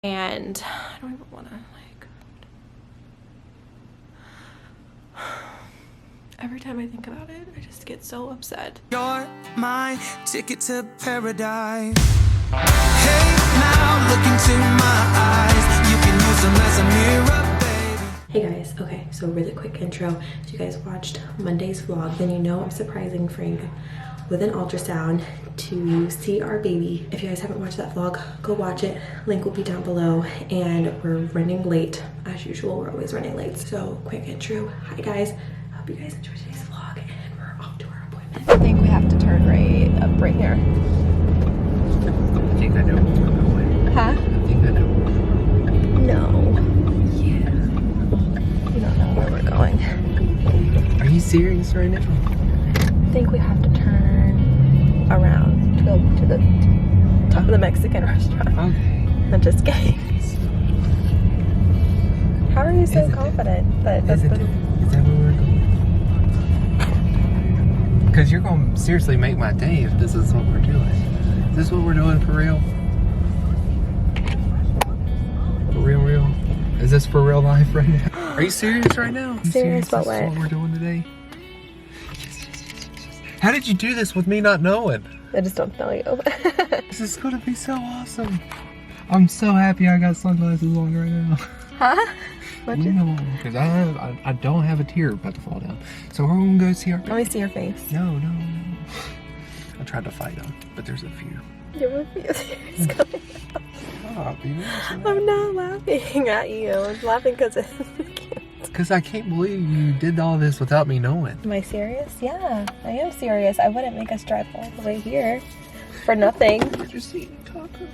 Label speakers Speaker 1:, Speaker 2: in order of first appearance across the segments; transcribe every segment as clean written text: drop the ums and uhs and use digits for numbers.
Speaker 1: And I don't even want to, like, every time I think about it, I just get so upset.
Speaker 2: You're my ticket to paradise. Hey, now look into my eyes. You can use them as a mirror, baby.
Speaker 1: Hey guys, okay, so really quick intro. If you guys watched Monday's vlog, then you know I'm surprising Frank with an ultrasound to see our baby. If you guys haven't watched that vlog, go watch it. Link will be down below. And we're running late. As usual, we're always running late. So quick intro. Hi guys, hope you guys enjoyed today's vlog and we're off to our appointment. I think we have to turn right here.
Speaker 3: I think I know.
Speaker 1: Huh?
Speaker 3: I think I know.
Speaker 1: No. Yeah. We don't know where we're going.
Speaker 3: Are you serious right now?
Speaker 1: I think we have to turn around to go to the top of the Mexican restaurant.
Speaker 3: Okay.
Speaker 1: I'm just kidding. How are you so confident that that's
Speaker 3: Is that where we're going? Because you're going to seriously make my day if this is what we're doing. Is this what we're doing for real? For real? Is this for real life right now? Are you serious right now? Are you
Speaker 1: Serious about
Speaker 3: This is
Speaker 1: what?
Speaker 3: what we're doing today? How did you do this with me not knowing?
Speaker 1: I just don't tell you.
Speaker 3: This is gonna be so awesome. I'm so happy I got sunglasses on right now.
Speaker 1: Huh? What'd you?
Speaker 3: No, because I don't have a tear about to fall down. So we're gonna go see our
Speaker 1: Let me see your face.
Speaker 3: No. I tried to fight them, but there's a few.
Speaker 1: You're with me. It's coming.
Speaker 3: Stop, you
Speaker 1: I'm not laughing at you. I'm laughing because it's cute.
Speaker 3: Because I can't believe you did all this without me knowing.
Speaker 1: Am I serious? Yeah, I am serious. I wouldn't make us drive all the way here for nothing.
Speaker 3: We're just eating tacos.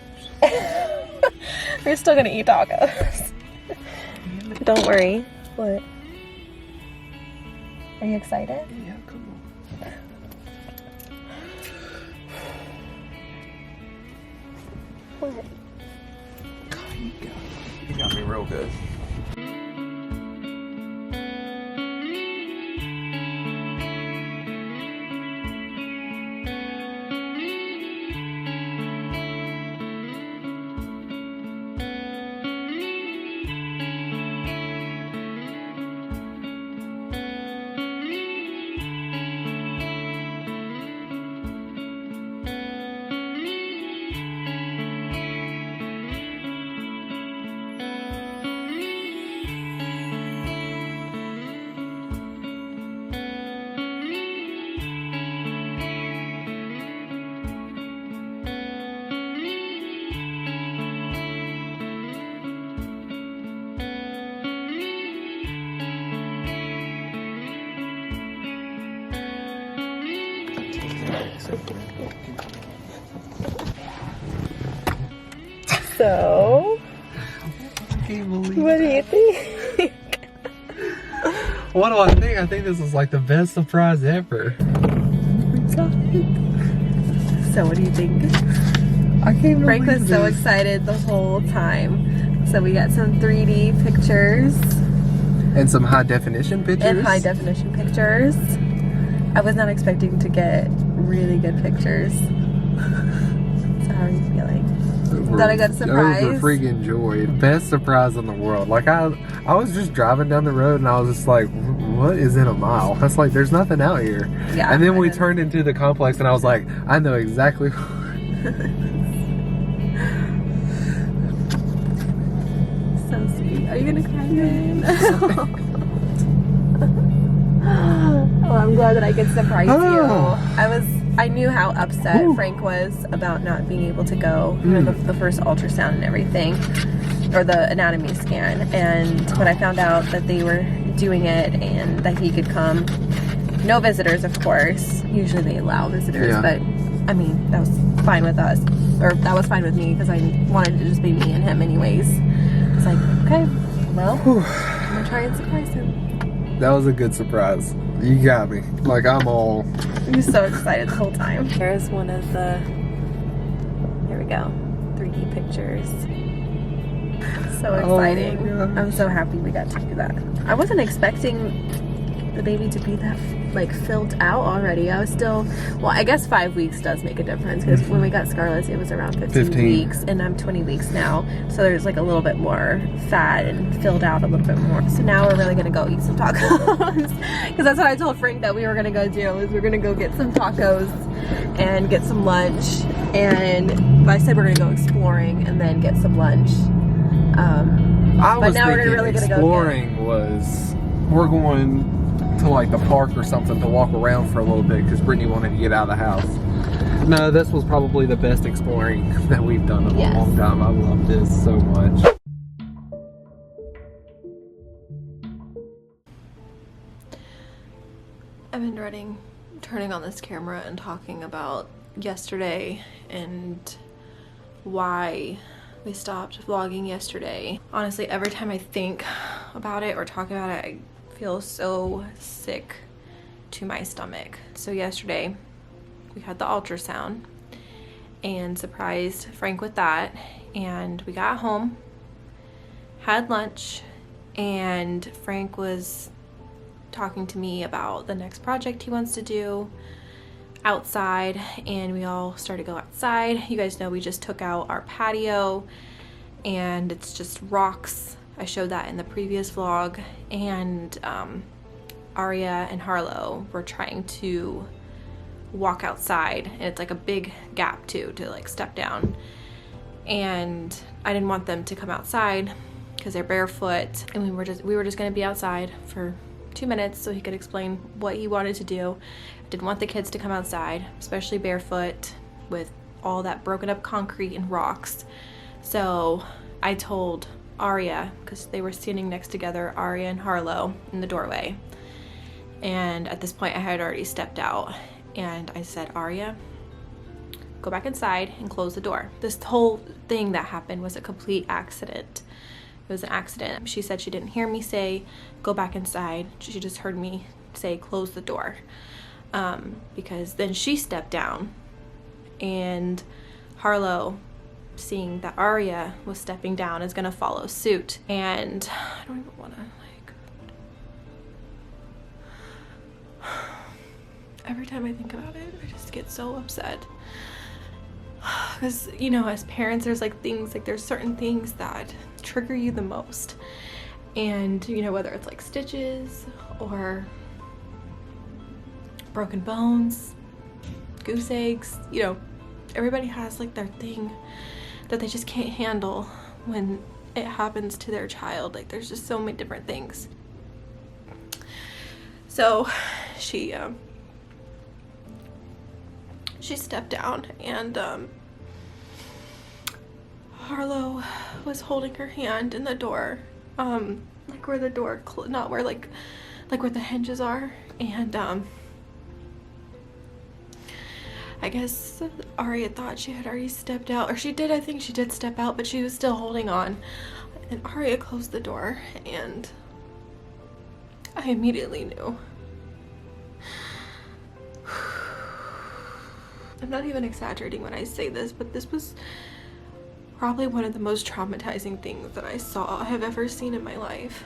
Speaker 1: We're still gonna eat tacos. Don't worry. What? Are you excited?
Speaker 3: Yeah, come on.
Speaker 1: What?
Speaker 3: God, you got me real good.
Speaker 1: So,
Speaker 3: I can't believe
Speaker 1: what do you think?
Speaker 3: What do I think? I think this is like the best surprise ever.
Speaker 1: So, what do you think?
Speaker 3: I can't believe
Speaker 1: Frank was so
Speaker 3: this.
Speaker 1: excited the whole time. So we got some 3D pictures
Speaker 3: And some high definition pictures.
Speaker 1: and high definition pictures. I was not expecting to get really good pictures. So how are you feeling? That a good surprise?
Speaker 3: It was a freaking joy. Best surprise in the world. Like I was just driving down the road and I was just like, what is in a mile? That's like, there's nothing out here.
Speaker 1: Yeah.
Speaker 3: And then we turned into the complex and I was like, I know exactly.
Speaker 1: So sweet. Are you gonna cry again? Oh, I'm glad that I could surprise you. I knew how upset Frank was about not being able to go for the first ultrasound and everything, or the anatomy scan. And when I found out that they were doing it and that he could come, no visitors, of course. Usually they allow visitors,
Speaker 3: Yeah.
Speaker 1: but I mean, that was fine with us, or that was fine with me because I wanted to just be me and him anyways. It's like, okay, well, I'm gonna try and surprise him.
Speaker 3: That was a good surprise. You got me. Like I'm all.
Speaker 1: I was so excited the whole time. Here's one of the, here we go, 3D pictures. So exciting.
Speaker 3: Oh my gosh.
Speaker 1: I'm so happy we got to do that. I wasn't expecting the baby to be that like filled out already. I was still, well, I guess 5 weeks does make a difference, because when we got Scarlett's it was around 15 weeks, and I'm 20 weeks now, so there's like a little bit more fat and filled out a little bit more. So now we're really gonna go eat some tacos because that's what I told Frank that we were gonna go do, is we're gonna go get some tacos and get some lunch, and I said we're gonna go exploring and then get some lunch. But now we're really gonna go
Speaker 3: exploring was, we're going to like the park or something to walk around for a little bit because Brittany wanted to get out of the house. No, this was probably the best exploring that we've done in a long time. I love this so much.
Speaker 1: I've been dreading turning on this camera and talking about yesterday and why we stopped vlogging yesterday. Honestly, every time I think about it or talk about it, I feel so sick to my stomach. So yesterday we had the ultrasound and surprised Frank with that, and we got home, had lunch, and Frank was talking to me about the next project he wants to do outside, and we all started to go outside. You guys know we just took out our patio and it's just rocks. I showed that in the previous vlog, and Aria and Harlow were trying to walk outside, and it's like a big gap too to like step down, and I didn't want them to come outside because they're barefoot, and we were just gonna be outside for 2 minutes so he could explain what he wanted to do. Didn't want the kids to come outside, especially barefoot with all that broken up concrete and rocks. So I told Aria, because they were standing next together, Aria and Harlow, in the doorway, and at this point I had already stepped out, and I said, Aria, go back inside and close the door. This whole thing that happened was a complete accident. It was an accident. She said she didn't hear me say go back inside. She just heard me say close the door, because then she stepped down, and Harlow, seeing that Aria was stepping down, is gonna follow suit. And I don't even want to like, every time I think about it I just get so upset, because you know, as parents there's like things, like there's certain things that trigger you the most, and you know, whether it's like stitches or broken bones, goose eggs, you know, everybody has like their thing that they just can't handle when it happens to their child. Like there's just so many different things. So she stepped down, and Harlow was holding her hand in the door, like where the door, not where like where the hinges are, and I guess Aria thought she had already stepped out, or she did. I think she did step out, but she was still holding on, and Aria closed the door, and I immediately knew. I'm not even exaggerating when I say this, but this was probably one of the most traumatizing things that I have ever seen in my life.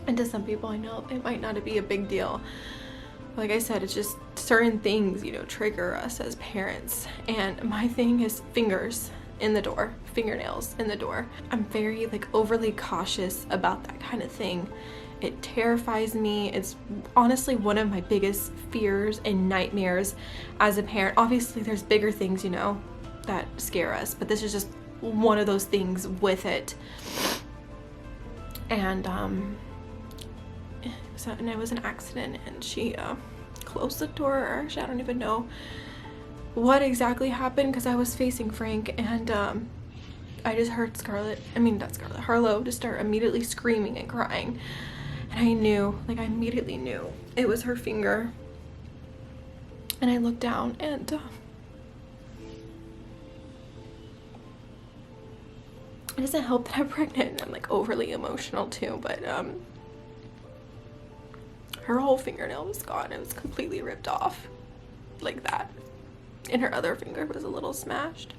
Speaker 1: And to some people, I know it might not be a big deal. Like I said, it's just certain things, you know, trigger us as parents. And my thing is fingers in the door, fingernails in the door. I'm very like overly cautious about that kind of thing. It terrifies me. It's honestly one of my biggest fears and nightmares as a parent. Obviously there's bigger things, you know, that scare us, but this is just one of those things with it. And it was an accident, and she closed the door, or actually I don't even know what exactly happened because I was facing Frank, and I just heard Harlow just start immediately screaming and crying, and I knew, like I immediately knew it was her finger. And I looked down, and it doesn't help that I'm pregnant and I'm like overly emotional too, but her whole fingernail was gone. It was completely ripped off like that, and her other finger was a little smashed.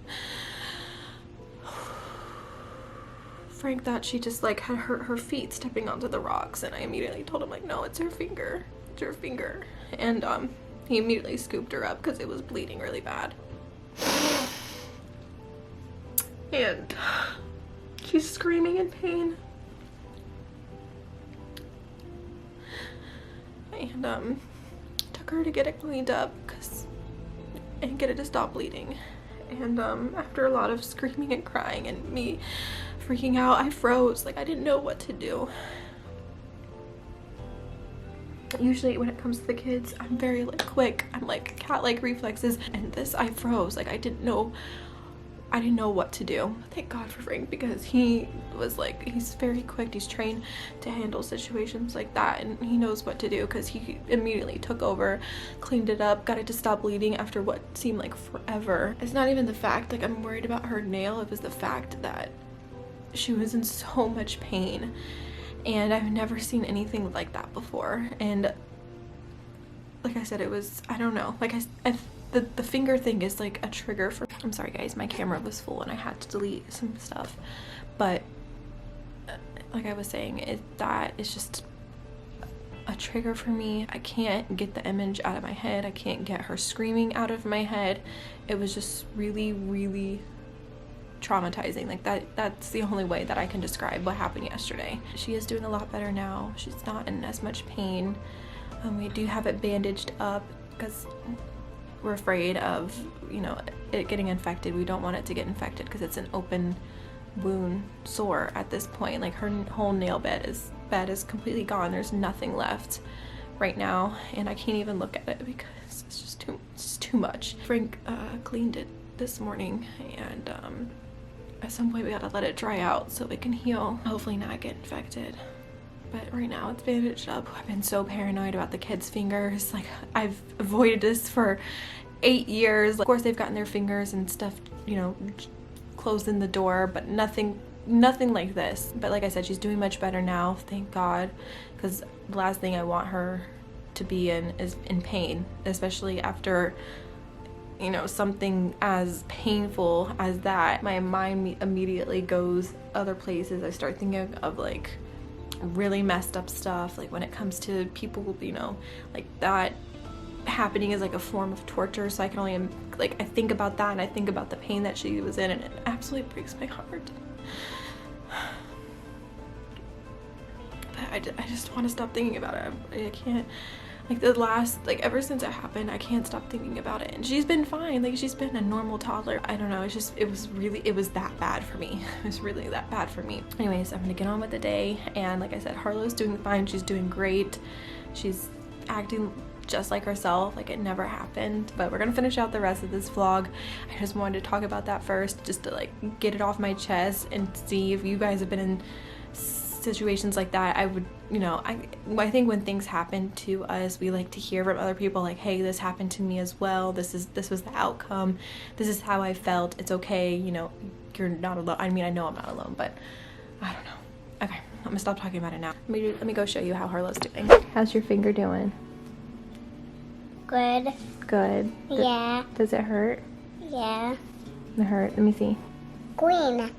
Speaker 1: Frank thought she just like had hurt her feet stepping onto the rocks, and I immediately told him like, no, it's her finger. pricked her finger, and he immediately scooped her up because it was bleeding really bad. And she's screaming in pain. And took her to get it cleaned up and get it to stop bleeding. And after a lot of screaming and crying and me freaking out, I froze. Like, I didn't know what to do. Usually when it comes to the kids, I'm very like quick. I'm like cat-like reflexes, and this, I froze. Like, I didn't know what to do. Thank God for Frank, because he was like, he's very quick. He's trained to handle situations like that, and he knows what to do, because he immediately took over, cleaned it up, got it to stop bleeding after what seemed like forever. It's not even the fact like I'm worried about her nail, it was the fact that she was in so much pain, and I've never seen anything like that before. And like I said, it was, I don't know, like the finger thing is like a trigger for, I'm sorry guys, my camera was full and I had to delete some stuff, but like I was saying, that is just a trigger for me. I can't get the image out of my head. I can't get her screaming out of my head. It was just really, really traumatizing. Like that's the only way that I can describe what happened yesterday. She is doing a lot better now. She's not in as much pain. We do have it bandaged up because we're afraid of, you know, it getting infected. We don't want it to get infected because it's an open wound sore at this point. Like, her whole nail bed is completely gone. There's nothing left right now, and I can't even look at it because it's just too much. Frank cleaned it this morning, and at some point we gotta let it dry out so it can heal, hopefully not get infected. But right now it's bandaged up. I've been so paranoid about the kids' fingers. Like, I've avoided this for 8 years. Of course they've gotten their fingers and stuff, you know, closed in the door, but nothing like this. But like I said, she's doing much better now, thank God, because the last thing I want her to be in is in pain, especially after, you know, something as painful as that. My mind immediately goes other places. I start thinking of like really messed up stuff, like when it comes to people, you know, like that happening is like a form of torture. So I can only, like, I think about that and I think about the pain that she was in, and it absolutely breaks my heart. But I just want to stop thinking about it. I can't, like, ever since it happened, I can't stop thinking about it. And she's been fine. Like, she's been a normal toddler. I don't know. It was that bad for me. It was really that bad for me. Anyways, I'm gonna get on with the day. And like I said, Harlow's doing fine. She's doing great. She's acting just like herself, like it never happened. But we're gonna finish out the rest of this vlog. I just wanted to talk about that first, just to like get it off my chest and see if you guys have been in situations like that. I would, you know, I think when things happen to us, we like to hear from other people like, hey, this happened to me as well. This was the outcome. This is how I felt. It's okay. You know, you're not alone. I mean, I know I'm not alone, but I don't know. Okay, I'm gonna stop talking about it now. Let me go show you how Harlow's doing. How's your finger doing?
Speaker 4: Good.
Speaker 1: Good.
Speaker 4: Yeah.
Speaker 1: Does it hurt?
Speaker 4: Yeah.
Speaker 1: It hurt. Let me see.
Speaker 4: Green.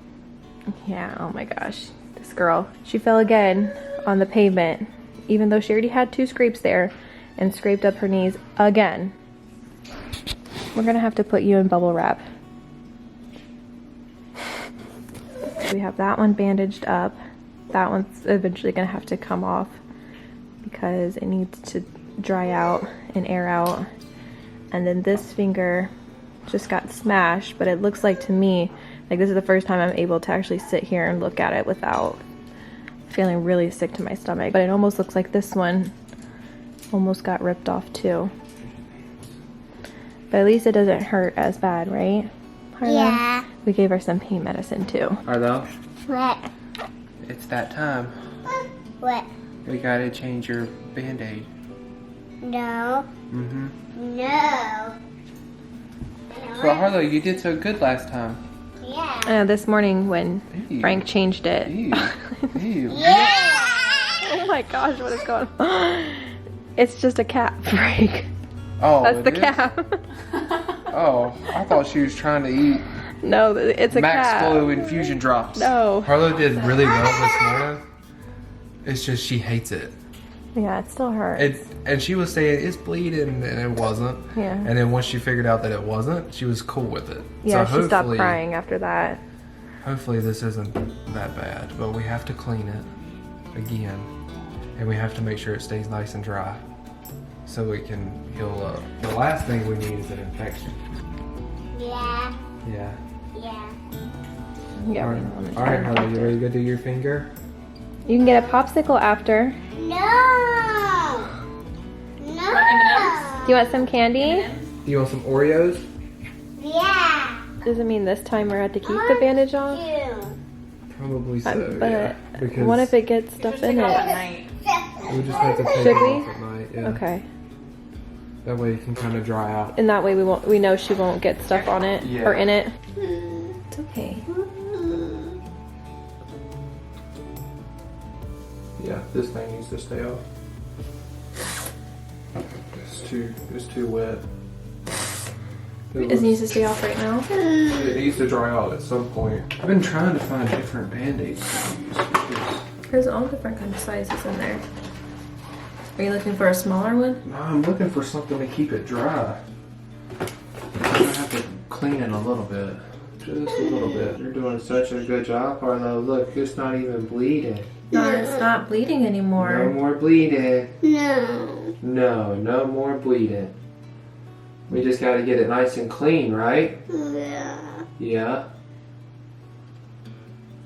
Speaker 1: Yeah, oh my gosh. This girl, she fell again on the pavement, even though she already had 2 scrapes there, and scraped up her knees again. We're gonna have to put you in bubble wrap. We have that one bandaged up. That one's eventually gonna have to come off because it needs to dry out and air out. And then this finger just got smashed, but it looks like to me like this is the first time I'm able to actually sit here and look at it without feeling really sick to my stomach. But it almost looks like this one almost got ripped off too. But at least it doesn't hurt as bad, right, Harlow?
Speaker 4: Yeah.
Speaker 1: We gave her some pain medicine too.
Speaker 3: Harlow,
Speaker 4: What?
Speaker 3: it's that time.
Speaker 4: What?
Speaker 3: We gotta change your band-aid.
Speaker 4: No.
Speaker 3: Mm-hmm.
Speaker 4: No.
Speaker 3: Well, Harlow, you did so good last time.
Speaker 4: Yeah.
Speaker 1: This morning when
Speaker 3: Ew.
Speaker 1: Frank changed it.
Speaker 3: Ew. Ew.
Speaker 4: Yeah.
Speaker 1: Oh my gosh, what is going on? It's just a cap, Frank.
Speaker 3: Oh,
Speaker 1: That's
Speaker 3: it
Speaker 1: the
Speaker 3: is?
Speaker 1: cap.
Speaker 3: Oh, I thought she was trying to eat
Speaker 1: No, it's a
Speaker 3: Max
Speaker 1: cap.
Speaker 3: Flow infusion drops.
Speaker 1: No.
Speaker 3: Harlow did really well this morning. It's just she hates it.
Speaker 1: Yeah, it still hurts.
Speaker 3: And she was saying it's bleeding, and it wasn't.
Speaker 1: Yeah.
Speaker 3: And then once she figured out that it wasn't, she was cool with it.
Speaker 1: Yeah,
Speaker 3: so
Speaker 1: she stopped crying after that.
Speaker 3: Hopefully this isn't that bad, but we have to clean it again, and we have to make sure it stays nice and dry so it can heal up. The last thing we need is an infection.
Speaker 4: Yeah.
Speaker 3: Yeah.
Speaker 4: Yeah.
Speaker 1: Yeah.
Speaker 3: All right, Harley, you ready to go do your finger?
Speaker 1: You can get a popsicle after.
Speaker 4: No. No.
Speaker 1: Do you want some candy?
Speaker 3: Do you want some Oreos?
Speaker 4: Yeah.
Speaker 1: Does it mean this time we're going to keep the bandage on?
Speaker 3: Probably so,
Speaker 1: But
Speaker 3: yeah. Because
Speaker 1: what if it gets stuff in it?
Speaker 3: we just have to take
Speaker 1: Should
Speaker 3: it
Speaker 1: we?
Speaker 3: off at night. Yeah.
Speaker 1: Okay.
Speaker 3: That way it can kind of dry out.
Speaker 1: And that way we know she won't get stuff on it
Speaker 3: Yeah.
Speaker 1: or in it. It's okay.
Speaker 3: Yeah, this thing needs to stay off. It's too wet.
Speaker 1: It needs to stay off right now.
Speaker 3: It needs to dry out at some point. I've been trying to find different band-aids to use because
Speaker 1: There's all different kind of sizes in there. Are you looking for a smaller one?
Speaker 3: no, I'm looking for something to keep it dry. I'm gonna have to clean it a little bit. Just a little bit. You're doing such a good job, Harlow. Look, it's not even bleeding.
Speaker 1: No, it's not bleeding
Speaker 3: No
Speaker 1: anymore.
Speaker 3: more bleeding.
Speaker 4: No.
Speaker 3: No more bleeding. We just gotta get it nice and clean, right?
Speaker 4: Yeah.
Speaker 3: Yeah.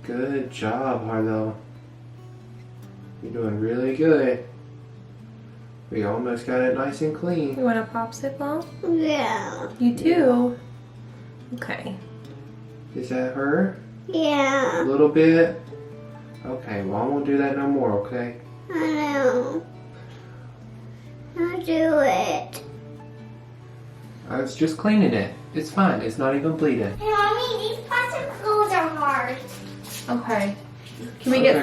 Speaker 3: Good job, Harlow. You're doing really good. We almost got it nice and clean.
Speaker 1: You want a popsicle?
Speaker 4: Yeah.
Speaker 1: You do? Okay.
Speaker 3: Does that hurt? A
Speaker 4: Yeah.
Speaker 3: little bit? Okay, well I won't do that no more, okay?
Speaker 4: I know. I'll do it.
Speaker 3: I was just cleaning it. It's fine. It's not even bleeding.
Speaker 4: Hey, Mommy, these popsicles are hard.
Speaker 1: Okay. Can we get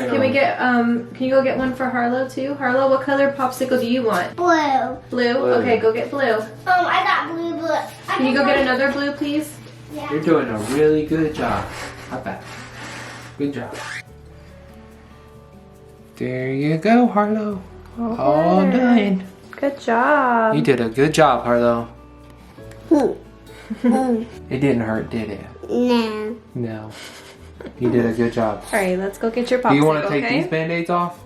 Speaker 1: can you go get one for Harlow too? Harlow, what color popsicle do you want?
Speaker 4: Blue.
Speaker 1: Blue?
Speaker 3: Blue.
Speaker 1: Okay, go get blue.
Speaker 4: I got blue, but
Speaker 1: Can you go get another blue, please?
Speaker 4: Yeah.
Speaker 3: You're doing a really good job. High five. Good job. There you go, Harlow. All done.
Speaker 1: Good job.
Speaker 3: You did a good job, Harlow. It didn't hurt, did it?
Speaker 4: No.
Speaker 3: No. You did a good job.
Speaker 1: All right, let's go get your popsicle.
Speaker 3: Do you want to take
Speaker 1: okay?
Speaker 3: these band-aids off?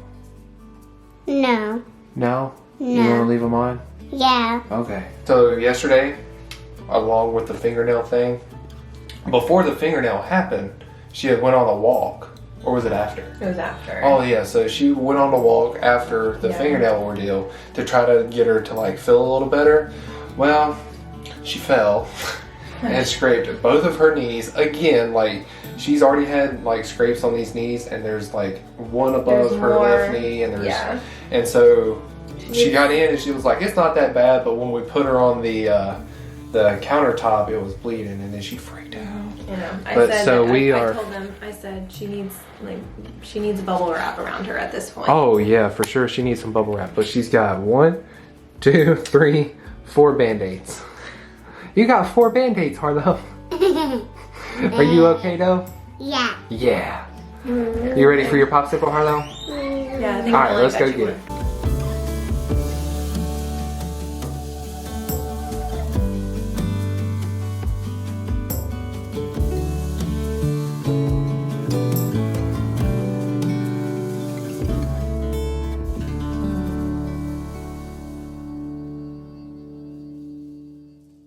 Speaker 4: No.
Speaker 3: No? You
Speaker 4: No.
Speaker 3: want to leave them on?
Speaker 4: Yeah.
Speaker 3: Okay. So yesterday, along with the fingernail thing, before the fingernail happened, she had went on a walk. Or was it after?
Speaker 1: It was after.
Speaker 3: Oh yeah, so she went on a walk after the
Speaker 1: Yeah.
Speaker 3: fingernail ordeal to try to get her to like feel a little better. Well, she fell and scraped both of her knees again. Like she's already had like scrapes on these knees, and there's like one above
Speaker 1: There's
Speaker 3: her
Speaker 1: more.
Speaker 3: left knee, and there's
Speaker 1: Yeah.
Speaker 3: and so she got in and she was like, it's not that bad, but when we put her on the countertop, it was bleeding, and then she freaked out.
Speaker 1: You know, I
Speaker 3: But
Speaker 1: said
Speaker 3: so
Speaker 1: that,
Speaker 3: we
Speaker 1: I
Speaker 3: are-
Speaker 1: told them, I said she needs bubble wrap around her at this point.
Speaker 3: Oh yeah, for sure she needs some bubble wrap, but she's got 1, 2, 3, 4 band-aids. You got 4 band-aids, Harlow. Are you okay though?
Speaker 4: Yeah.
Speaker 3: Yeah. You ready for your popsicle, Harlow?
Speaker 1: Yeah, I think
Speaker 3: All right,
Speaker 1: Molly
Speaker 3: let's
Speaker 1: got
Speaker 3: go
Speaker 1: you
Speaker 3: get
Speaker 1: one.
Speaker 3: it.